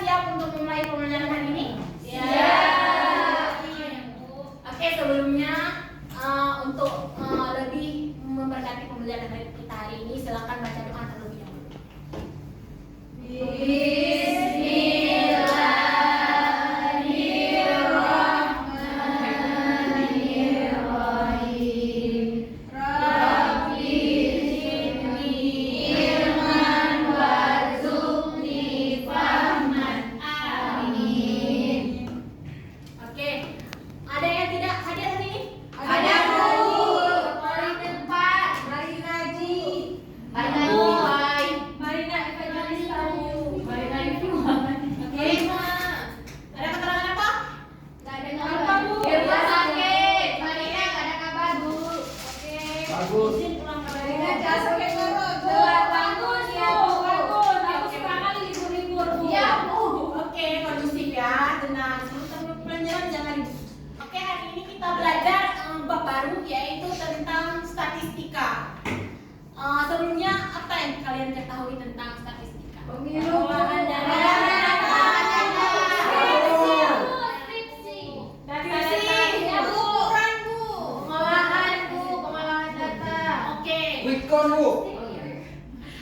siap untuk memulai pembelajaran hari ini? Oke, sebelumnya untuk lebih memberkati pembelajaran kita hari ini, silakan baca doa terlebih dahulu. Sebelumnya apa yang kalian ketahui tentang statistika? Pengolahan data.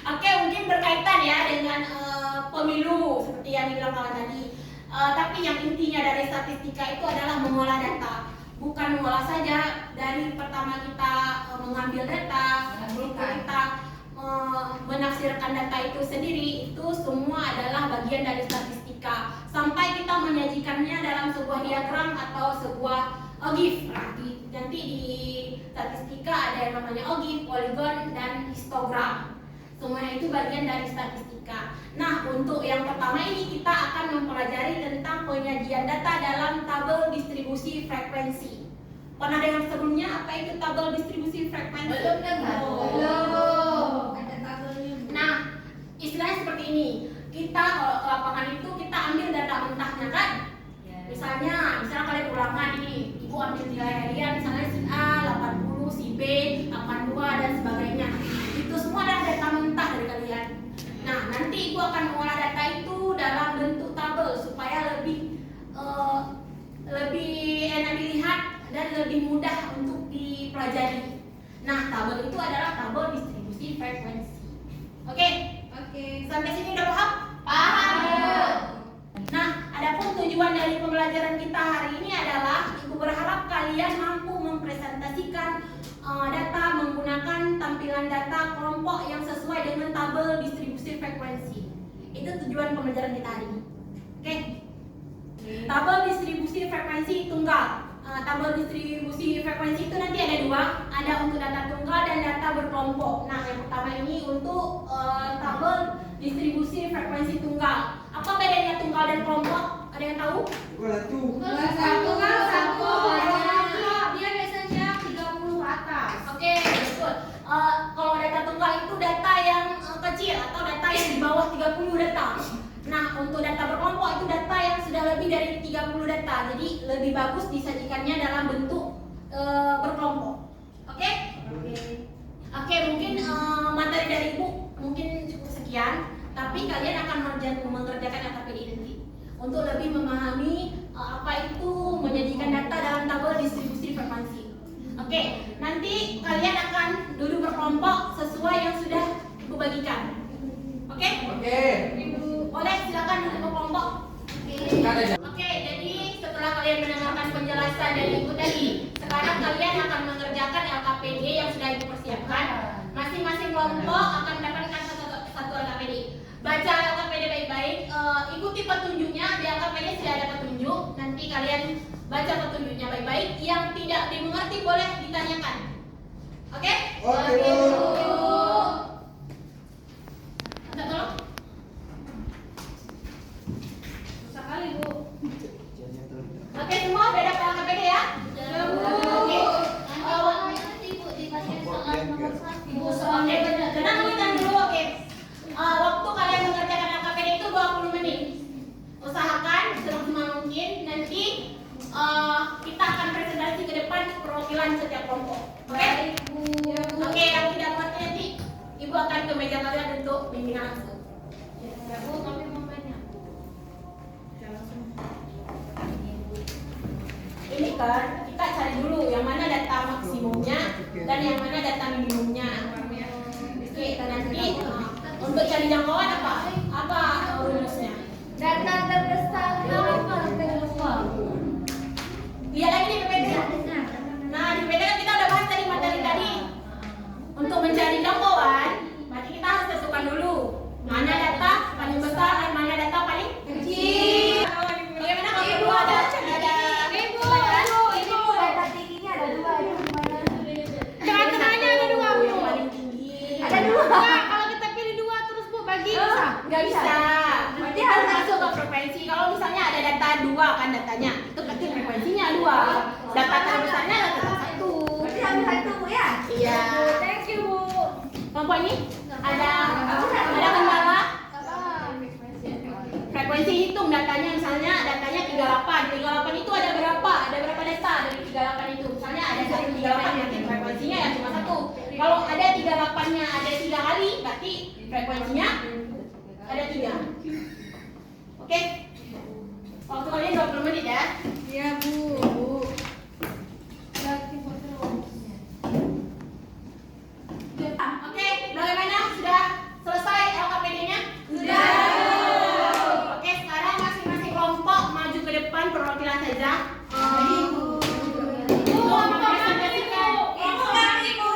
Oke, mungkin berkaitan ya dengan pemilu seperti yang dibilang kawan tadi. Tapi yang intinya dari statistika itu adalah mengolah data. Bukan mengolah saja, dari pertama kita mengambil data, kita menafsirkan data itu sendiri, itu semua adalah bagian dari statistika. Sampai kita menyajikannya dalam sebuah diagram atau sebuah GIF. Nanti di statistika ada yang namanya GIF, polygon, dan histogram. Semuanya itu bagian dari statistika. Nah, untuk yang pertama ini kita akan mempelajari tentang penyajian data dalam tabel distribusi frekuensi. Pernah dengar sebelumnya apa itu tabel distribusi frekuensi? Belum dengar. Belum. Nah, istilahnya seperti ini. Kita kalau ke lapangan itu kita ambil data mentahnya kan? Misalnya kalian ulangan ini, ibu ambil nilai harian, misalnya si A 80, si B 82 dan sebagainya. Itu semua adalah data mentah dari kalian. Nah, nanti ibu akan mengolah data itu dalam bentuk tabel supaya lebih enak dilihat dan lebih mudah untuk dipelajari. Nah, tabel itu adalah tabel distribusi frekuensi. Oke? Sampai sini udah paham? Paham. Nah, adapun tujuan dari pembelajaran kita hari ini adalah ibu berharap kalian mampu mempresentasikan data menggunakan tampilan data kelompok yang sesuai dengan tabel distribusi frekuensi. Itu tujuan pembelajaran kita hari ini. Oke? Tabel distribusi frekuensi tunggal. Tabel distribusi frekuensi itu nanti ada dua, ada untuk data tunggal dan data berkelompok. Nah, yang pertama ini untuk tabel distribusi frekuensi tunggal. Apa bedanya tunggal dan kelompok? Ada yang tahu? Dia biasanya 30 atas. Oke, betul. Kalau data tunggal itu data yang kecil atau data yang di bawah 30 data. Nah, untuk data berkelompok itu data yang sudah lebih dari 30 data. Jadi lebih bagus disajikannya dalam bentuk berkelompok. Oke? Oke, mungkin materi dari ibu mungkin cukup sekian. Tapi kalian akan mengerjakan LKPD nanti untuk lebih memahami apa itu menyajikan data dalam tabel distribusi frekuensi. Oke, nanti kalian akan duduk berkelompok sesuai yang sudah ibu bagikan. Oke? Boleh silakan duduk berkelompok. Oke, jadi setelah kalian mendengarkan penjelasan dari ibu tadi, sekarang kalian akan mengerjakan LKPD yang sudah ibu persiapkan. Masing-masing kelompok akan mendapatkan satu LKPD. Baca LKPD baik-baik, ikuti petunjuknya. Di LKPD sudah ada petunjuk. Nanti kalian baca petunjuknya baik-baik. Yang tidak dimengerti boleh ditanyakan. Oke? Oke, Bu. Minta tolong. Susah kali, Bu. Oke, semua udah dapat LKPD ya? Oke. Tenang dulu. Oke. Waktu kalian mengerjakan LKPD itu 20 menit. Usahakan semaksimal mungkin. Nanti kita akan presentasi ke depan perwakilan setiap kelompok. Oke? Oke, yang tidak mengerti nanti ibu akan ke meja kalian untuk bimbingan langsung. Ya, Bu, kami mau banyak. kan, kita cari dulu yang mana data maksimumnya dan yang mana data minimumnya. Oke, nanti untuk cari jangkauan apa rumusnya? Data terbesar apa terbesar? Lihat lagi di PPT. Nah, di PPT kan kita udah bahas tadi materi tadi. Untuk mencari jangkauan, berarti kita harus tentukan dulu mana data paling besar dan mana data paling kecil. Bagaimana kalau kedua ada Ibu, Data tingginya ada 2 itu gimana? tengah-tengahnya ada 2 Bu. yang paling tinggi. Ada 2. Nah, kalau kita pilih 2 terus Bu bagi bisa. Nggak bisa. Berarti Kita harus masuk ke frekuensi. Kalau misalnya ada data 2 kan datanya, itu berarti frekuensinya 2. Data terbesarnya tetap 1. Berarti ambil satu Bu ya? Iya. Thank you Bu. Kelompok ini ada kendala? Frekuensi hitung datanya, misalnya datanya 38. 38 itu ada berapa? Ada berapa data dari 38 itu? Misalnya ada 138, berarti frekuensinya ya cuma 1. Kalau ada 38-nya ada 3 kali, berarti frekuensinya ada 3. Oke? Waktu kalian 20 menit ya. Iya Bu. Oke, bagaimana? Sudah selesai LKPD-nya? Sudah. Oke, sekarang masing-masing kelompok maju ke depan perwakilan saja. Presentasikan. Ibu kami Bu.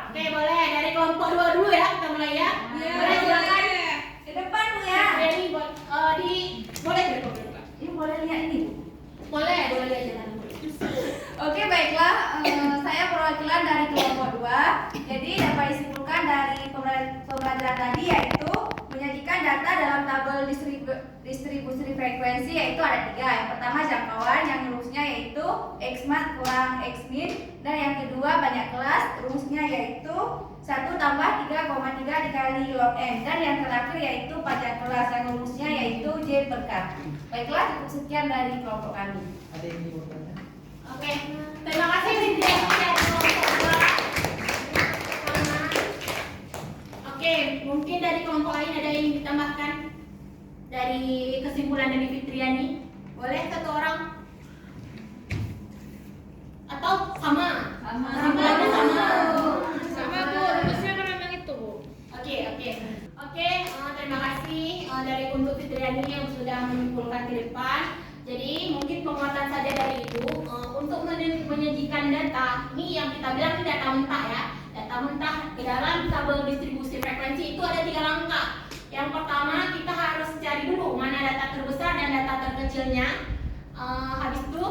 Oke, boleh dari kelompok 2 dulu ya, kita mulai ya. Boleh silakan. Ke depan Bu ya. Jadi boleh dari kelompok 2. Ini boleh lihat ini Bu. Boleh lihat jalan. Oke baiklah, saya perwakilan dari kelompok 2. Jadi dapat disimpulkan dari pembelajaran tadi yaitu menyajikan data dalam tabel distribusi frekuensi yaitu ada 3. Yang pertama jangkauan yang rumusnya yaitu Xmax kurang Xmin, dan yang kedua banyak kelas rumusnya yaitu 1 tambah 3,3 dikali log n, dan yang terakhir yaitu panjang kelas yang rumusnya yaitu J per K. Baiklah, cukup sekian dari kelompok kami. Ada yang mau bertanya? Oke, terima kasih Cynthia dari kelompok 2. Oke, mungkin dari kelompok lain ada yang ditambahkan dari kesimpulan dari Fitriani. Boleh satu orang? Atau sama? Kesimpulannya sama. Sama Bu, rumusnya kan memang itu Bu. Oke, terima kasih dari untuk Fitriani yang sudah menyimpulkan di depan. Jadi mungkin penguatan saja dari Ibu untuk menyajikan data. Ini yang kita bilang ini data mentah ya. Data mentah di dalam tabel distribusi frekuensi itu ada 3 langkah. Yang pertama kita harus cari dulu mana data terbesar dan data terkecilnya. Habis itu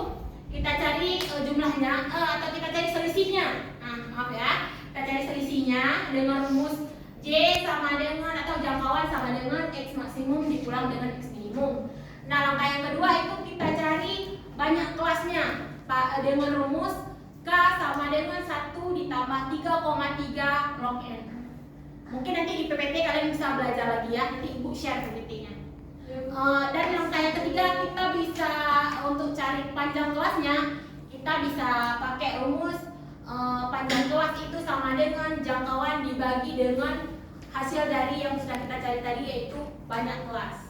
kita cari jumlahnya atau kita cari selisihnya. Nah, maaf ya. Kita cari selisihnya dengan rumus J sama dengan atau jangkauan sama dengan X maksimum dikulang dengan X minimum. Nah, langkah yang kedua itu kita cari banyak kelasnya dengan rumus K sama dengan 1 ditambah 3,3 log N. Mungkin nanti di PPT kalian bisa belajar lagi ya, nanti Ibu share PPT-nya. Dan langkah yang ketiga kita bisa untuk cari panjang kelasnya, kita bisa pakai rumus panjang kelas itu sama dengan jangkauan dibagi dengan hasil dari yang sudah kita cari tadi yaitu banyak kelas.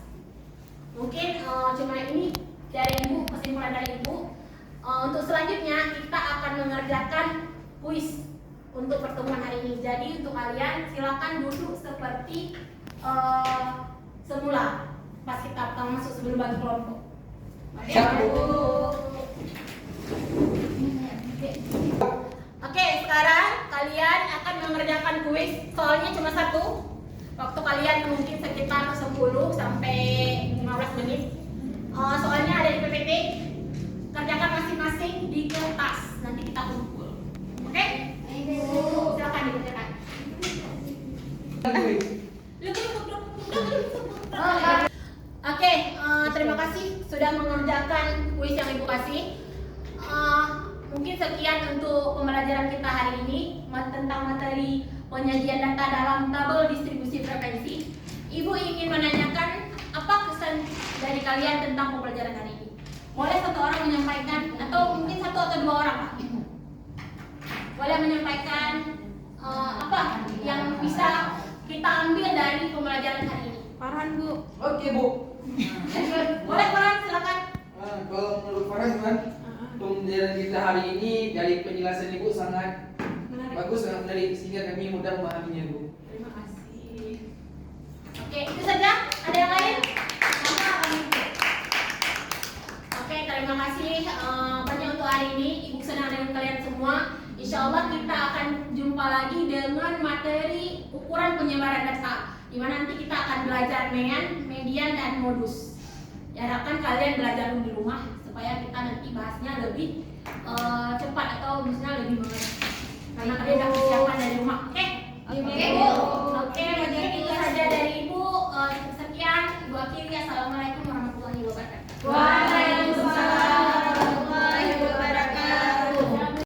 Mungkin cuma ini dari Ibu, kesimpulan dari Ibu. Untuk selanjutnya kita akan mengerjakan kuis untuk pertemuan hari ini. Jadi untuk kalian silakan duduk seperti semula pas kita masuk sebelum bagi kelompok. Siap, Bu. Oke, sekarang kalian akan mengerjakan kuis. Soalnya cuma 1. Waktu kalian mungkin sekitar 10 sampai 15 menit. Soalnya ada di PPT. Kerjakan masing-masing di kertas. Nanti kita kumpul. Oke? Silakan dikerjakan. Oke, terima kasih sudah mengerjakan kuis yang Ibu kasih. Mungkin sekian untuk pembelajaran kita hari ini tentang materi penyajian data dalam tabel distribusi frekuensi. Ibu ingin menanyakan apa kesan dari kalian tentang pembelajaran hari ini? Boleh satu orang menyampaikan atau mungkin 1 atau 2 orang, Pak? Boleh menyampaikan apa yang bisa kita ambil dari pembelajaran hari ini? Farhan Bu. Oke, Bu. Boleh, Farhan, silakan. Kalau menurut Farhan kan, pembelajaran kita hari ini dari penjelasan Ibu sangat Menarik. bagus, sangat menarik sehingga kami mudah memahaminya, Bu. Terima kasih. Oke, itu saja. Ada yang lain? Sama kami. Oke, terima kasih banyak untuk hari ini. Ibu senang dengan kalian semua. Insya Allah kita akan jumpa lagi dengan materi ukuran penyebaran data, di mana nanti kita akan belajar median, dan modus. Diharapkan kalian belajar dulu di rumah supaya kita nanti bahasnya lebih cepat atau misalnya lebih mengerti. Karena kalian sudah persiapan dari rumah. Oke? Oke, Bu. Oke, jadi itu saja dari Ibu. Sekian, Ibu akhiri. Assalamualaikum